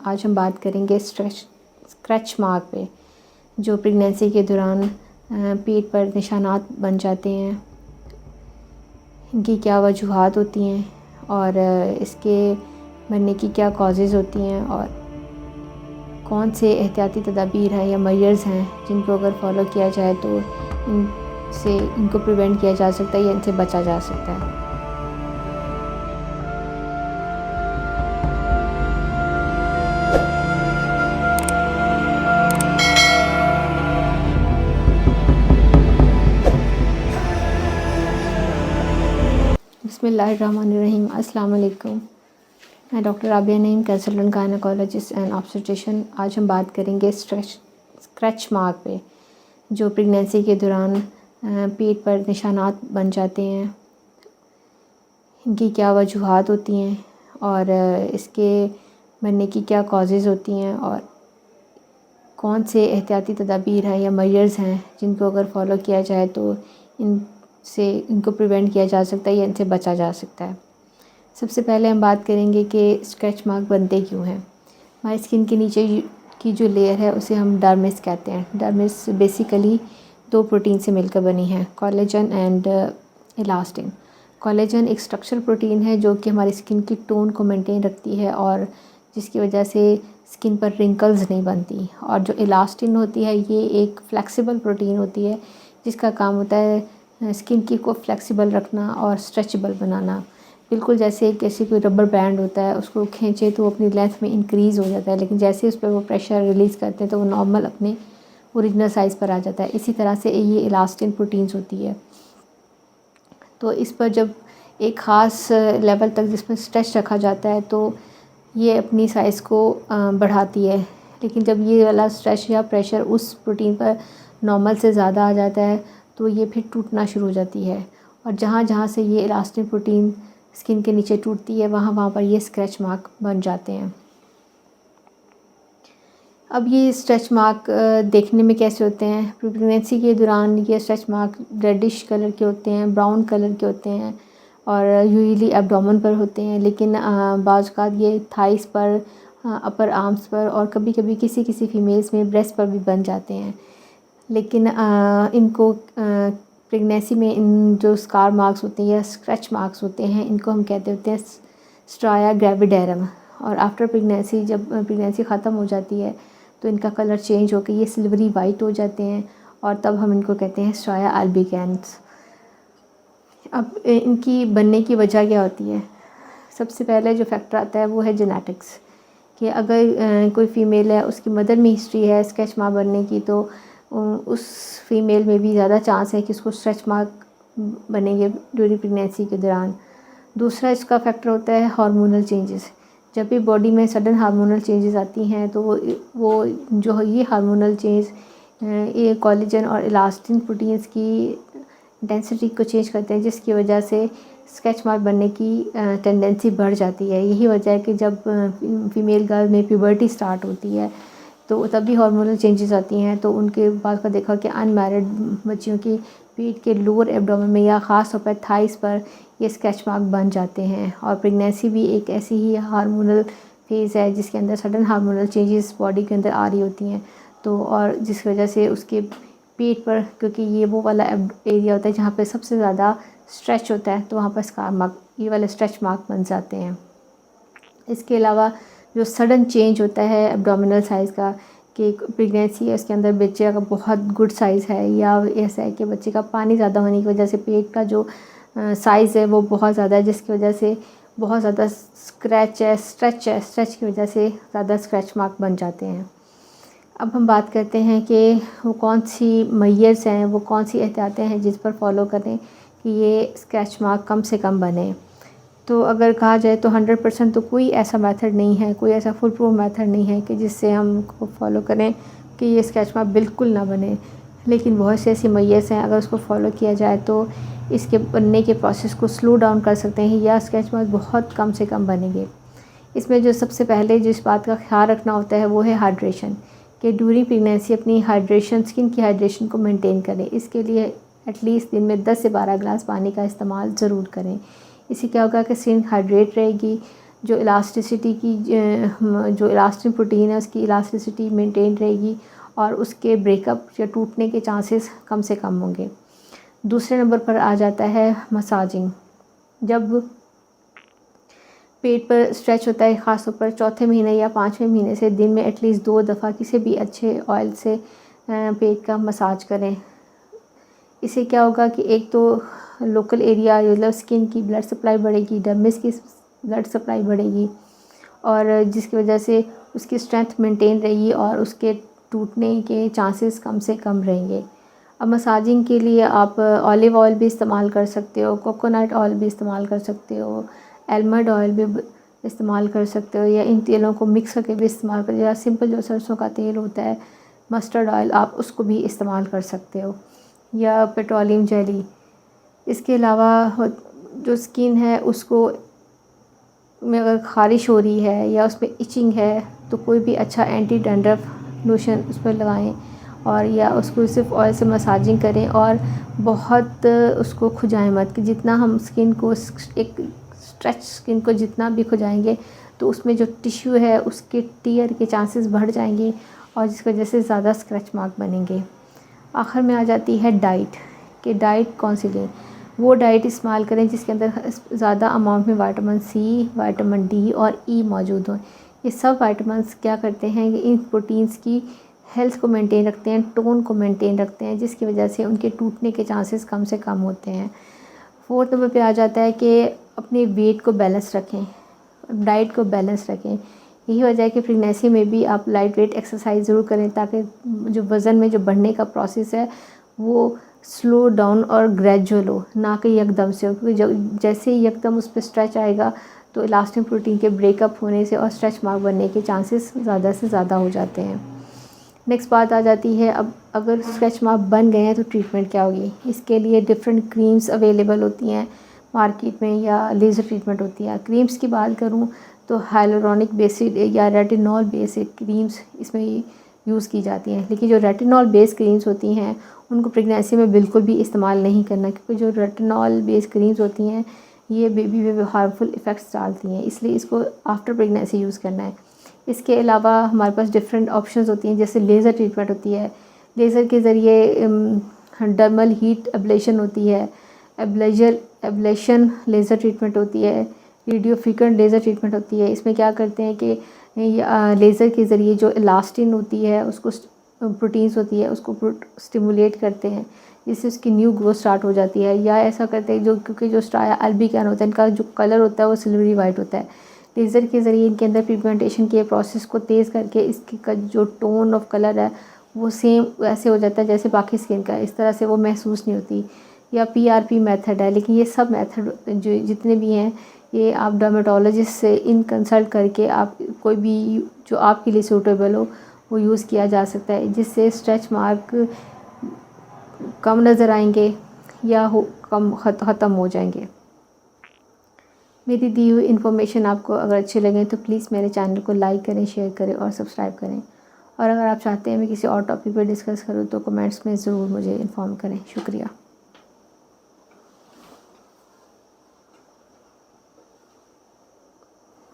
आज हम बात करेंगे स्क्रैच मार्क पे, जो प्रेगनेंसी के दौरान पेट पर निशानात बन जाते हैं। इनकी क्या वजूहात होती हैं और इसके बनने की क्या कॉजेज़ होती हैं और कौन से एहतियाती तदाबीर हैं या मेजर्स हैं जिनको अगर फॉलो किया जाए तो इनको प्रिवेंट किया जा सकता है या इनसे बचा जा सकता है। बिस्मिल्लाहिर्रहमानिर्रहीम। अस्सलाम वालेकुम। मैं doctor Abiya Naeem, consultant gynaecologist and obstetrician. आज हम बात करेंगे स्क्रैच मार्क पे, जो प्रेगनेंसी के दौरान पेट पर निशानात बन जाते हैं। इनकी क्या वजूहात होती हैं और इसके बनने की क्या कॉजेज़ होती हैं और कौन से एहतियाती तदाबीर हैं या मेजर्स हैं जिनको अगर फॉलो किया जाए तो इनको प्रिवेंट किया जा सकता है या इनसे बचा जा सकता है। सबसे पहले हम बात करेंगे कि स्क्रैच मार्क बनते क्यों हैं। हमारी स्किन के नीचे की जो लेयर है उसे हम डर्मिस कहते हैं। डर्मिस बेसिकली 2 प्रोटीन से मिलकर बनी है, कोलेजन एंड इलास्टिन। कोलेजन एक स्ट्रक्चरल प्रोटीन है जो कि हमारी स्किन की टोन को मेंटेन रखती है और जिसकी वजह से स्किन पर रिंकल्स नहीं बनती। और जो इलास्टिन होती है ये एक फ्लेक्सिबल प्रोटीन होती है जिसका काम होता है स्किन की को फ्लेक्सिबल रखना और स्ट्रेचेबल बनाना। बिल्कुल जैसे कोई रबर बैंड होता है, उसको खींचे तो अपनी लेंथ में इंक्रीज़ हो जाता है, लेकिन जैसे उस पर वो प्रेशर रिलीज़ करते हैं तो वो नॉर्मल अपने ओरिजिनल साइज़ पर आ जाता है। इसी तरह से ये इलास्टिन प्रोटीन्स होती है। तो इस पर जब एक ख़ास लेवल तक जिसमें स्ट्रेच रखा जाता है तो ये अपनी साइज़ को बढ़ाती है, लेकिन जब ये वाला स्ट्रेच या प्रेशर उस प्रोटीन पर नॉर्मल से ज़्यादा आ जाता है तो ये फिर टूटना शुरू हो जाती है। और जहाँ जहाँ से ये इलास्टिन प्रोटीन स्किन के नीचे टूटती है वहाँ पर ये स्क्रैच मार्क बन जाते हैं। अब ये स्ट्रेच मार्क देखने में कैसे होते हैं? प्रेगनेंसी के दौरान ये स्ट्रेच मार्क रेडिश कलर के होते हैं, ब्राउन कलर के होते हैं और यूजुअली एब्डोमेन पर होते हैं, लेकिन बाज़ औक़ात ये थाइस पर, अपर आर्म्स पर और कभी कभी किसी किसी फीमेल्स में ब्रेस्ट पर भी बन जाते हैं। लेकिन इनको प्रेगनेंसी में इन जो स्कार मार्क्स होते हैं या स्क्रैच मार्क्स होते हैं इनको हम कहते होते हैं स्ट्राया ग्रेविडेरम। और आफ्टर प्रेगनेंसी, जब प्रेगनेंसी ख़त्म हो जाती है तो इनका कलर चेंज होकर ये सिल्वरी वाइट हो जाते हैं और तब हम इनको कहते हैं स्ट्राया अल्बिकेंस। अब इनकी बनने की वजह क्या होती है? सबसे पहले जो फैक्टर आता है वो है जेनेटिक्स, कि अगर कोई फ़ीमेल है उसकी मदर में हिस्ट्री है स्क्रैच मार्क बनने की तो उस फीमेल में भी ज़्यादा चांस है कि उसको स्ट्रेच मार्क बनेंगे ड्यूरिंग प्रेगनेंसी के दौरान। दूसरा इसका फैक्टर होता है हार्मोनल चेंजेस। जब भी बॉडी में सडन हार्मोनल चेंजेस आती हैं तो वो जो ये हार्मोनल चेंज ये कोलेजन और इलास्टिन प्रोटीन्स की डेंसिटी को चेंज करते हैं, जिसकी वजह से स्क्रैच मार्क बनने की टेंडेंसी बढ़ जाती है। यही वजह है कि जब फीमेल गर्ल में प्यूबर्टी स्टार्ट होती है तो तभी हार्मोनल चेंजेस आती हैं, तो उनके बाद का देखा कि अनमैरिड बच्चियों की पेट के लोअर एब्डोमेन में या ख़ास तौर पर थाइस पर ये स्क्रैच मार्क बन जाते हैं। और प्रेगनेंसी भी एक ऐसी ही हार्मोनल फेज़ है जिसके अंदर सडन हार्मोनल चेंजेस बॉडी के अंदर आ रही होती हैं, तो और जिस वजह से उसके पेट पर, क्योंकि ये वो वाला एरिया होता है जहाँ पे सबसे ज़्यादा स्ट्रेच होता है, तो वहाँ पर स्कार मार्क, ये वाले स्ट्रेच मार्क बन जाते हैं। इसके अलावा जो सडन चेंज होता है एब्डोमिनल साइज़ का, कि प्रेगनेंसी है उसके अंदर बच्चे का बहुत गुड साइज़ है, या ऐसा है कि बच्चे का पानी ज़्यादा होने की वजह से पेट का जो साइज़ है वो बहुत ज़्यादा है, जिसकी वजह से बहुत ज़्यादा स्ट्रेच की वजह से ज़्यादा स्क्रैच मार्क बन जाते हैं। अब हम बात करते हैं कि वो कौन सी मेजर्स हैं, वो कौन सी एहतियातें हैं जिस पर फॉलो करें कि ये स्क्रैच मार्क कम से कम बने। तो अगर कहा जाए तो 100% तो कोई ऐसा मेथड नहीं है, कोई ऐसा फुल प्रूफ मेथड नहीं है कि जिससे हम फॉलो करें कि ये स्क्रैच मार्क बिल्कुल ना बने, लेकिन बहुत सी ऐसी मेजर्स हैं अगर उसको फॉलो किया जाए तो इसके बनने के प्रोसेस को स्लो डाउन कर सकते हैं या स्क्रैच मार्क बहुत कम से कम बनेंगे। इसमें जो सबसे पहले जिस बात का ख्याल रखना होता है वो है हाइड्रेशन, कि ड्यूरिंग प्रेगनेंसी अपनी हाइड्रेशन, स्किन की हाइड्रेशन को मेंटेन करें। इसके लिए एटलीस्ट दिन में 10 से 12 ग्लास पानी का इस्तेमाल ज़रूर करें। इससे क्या होगा कि स्किन हाइड्रेट रहेगी, जो इलास्टिसिटी की जो इलास्टिन प्रोटीन है उसकी इलास्टिसिटी मेंटेन रहेगी और उसके ब्रेकअप या टूटने के चांसेस कम से कम होंगे। दूसरे नंबर पर आ जाता है मसाजिंग। जब पेट पर स्ट्रेच होता है, ख़ास तौर पर चौथे महीने या 5वें महीने से दिन में एटलीस्ट 2 दफ़ा किसी भी अच्छे ऑयल से पेट का मसाज करें। इससे क्या होगा कि एक तो लोकल एरिया मतलब स्किन की ब्लड सप्लाई बढ़ेगी, डर्मिस की ब्लड सप्लाई बढ़ेगी और जिसकी वजह से उसकी स्ट्रेंथ मेंटेन रहेगी और उसके टूटने के चांसेस कम से कम रहेंगे। अब मसाजिंग के लिए आप ऑलिव ऑयल भी इस्तेमाल कर सकते हो, कोकोनट ऑयल भी इस्तेमाल कर सकते हो, आलमंड ऑयल भी इस्तेमाल कर सकते हो या इन तेलों को मिक्स करके भी इस्तेमाल कर, या सिंपल जो सरसों का तेल होता है मस्टर्ड ऑयल आप उसको भी इस्तेमाल कर सकते हो, या पेट्रोलियम जेली। इसके अलावा जो स्किन है उसको में अगर ख़ारिश हो रही है या उसमें इचिंग है तो कोई भी अच्छा एंटी डैंड्रफ लोशन उस पर लगाएं और या उसको सिर्फ ऑयल से मसाजिंग करें और बहुत उसको खुजाएं मत कि जितना हम स्किन को एक स्ट्रेच स्किन को जितना भी खुजाएंगे तो उसमें जो टिश्यू है उसके टीयर के चांसेस बढ़ जाएंगे और जिसकी वजह से ज़्यादा स्क्रैच मार्क बनेंगे। आखिर में आ जाती है डाइट कि डाइट कौन सी लें। वो डाइट इस्तेमाल करें जिसके अंदर ज़्यादा अमाउंट में विटामिन सी, विटामिन डी और ई मौजूद हों। ये सब विटामिन्स क्या करते हैं कि इन प्रोटीन्स की हेल्थ को मेंटेन रखते हैं, टोन को मेंटेन रखते हैं, जिसकी वजह से उनके टूटने के चांसेस कम से कम होते हैं। 4th नंबर पे आ जाता है कि अपने वेट को बैलेंस रखें, डाइट को बैलेंस रखें। यही वजह है कि प्रेगनेंसी में भी आप लाइट वेट एक्सरसाइज ज़रूर करें ताकि जो वज़न में जो बढ़ने का प्रोसेस है वो स्लो डाउन और ग्रेजुअल हो, ना कि यकदम से हो, क्योंकि जैसे ही यकदम उस पर स्ट्रेच आएगा तो इलास्टिन प्रोटीन के ब्रेकअप होने से और स्ट्रेच मार्क बनने के चांसेस ज़्यादा से ज़्यादा हो जाते हैं। नेक्स्ट बात आ जाती है, अब अगर स्ट्रेच मार्क बन गए हैं तो ट्रीटमेंट क्या होगी। इसके लिए डिफरेंट क्रीम्स अवेलेबल होती हैं मार्केट में या लेज़र ट्रीटमेंट होती है। क्रीम्स की बात करूँ तो हाइलुरोनिक बेस्ड या रेटिनॉल बेस्ड क्रीम्स इसमें यूज़ की जाती हैं, लेकिन जो रेटिनॉल बेस्ड क्रीम्स होती हैं उनको प्रेगनेंसी में बिल्कुल भी इस्तेमाल नहीं करना, क्योंकि जो रेटिनॉल बेस्ड क्रीम्स होती हैं ये बेबी में हार्मफुल इफ़ेक्ट्स डालती हैं, इसलिए इसको आफ्टर प्रेगनेंसी यूज़ करना है। इसके अलावा हमारे पास डिफरेंट ऑप्शंस होती हैं, जैसे लेज़र ट्रीटमेंट होती है। लेज़र के ज़रिए डर्मल हीट एब्लेशन होती है, एब्लेशन लेज़र ट्रीटमेंट होती है, रेडियो फ्रीक्वेंट लेज़र ट्रीटमेंट होती है। इसमें क्या करते हैं कि लेज़र के ज़रिए जो इलास्टिन होती है उसको प्रोटीन्स होती है उसको स्टिमुलेट करते हैं, जिससे उसकी न्यू ग्रोथ स्टार्ट हो जाती है। या ऐसा करते हैं जो क्योंकि जो अल्बिकैन होता है इनका जो कलर होता है वो सिल्वरी वाइट होता है, लेज़र के ज़रिए इनके अंदर पिगमेंटेशन के प्रोसेस को तेज़ करके इसकी जो टोन ऑफ कलर है वो सेम वैसे हो जाता है जैसे बाकी स्किन का, इस तरह से वो महसूस नहीं होती। या PRP मेथड है, लेकिन ये सब मेथड जो जितने भी हैं ये आप डर्मेटोलॉजिस्ट से इन कंसल्ट करके आप कोई भी जो आपके लिए सूटेबल हो वो यूज़ किया जा सकता है, जिससे स्ट्रेच मार्क कम नज़र आएंगे या ख़त्म हो जाएंगे। मेरी दी हुई इन्फॉर्मेशन आपको अगर अच्छी लगे तो प्लीज़ मेरे चैनल को लाइक करें, शेयर करें और सब्सक्राइब करें। और अगर आप चाहते हैं मैं किसी और टॉपिक पर डिस्कस करूँ तो कमेंट्स में ज़रूर मुझे इन्फॉर्म करें। शुक्रिया।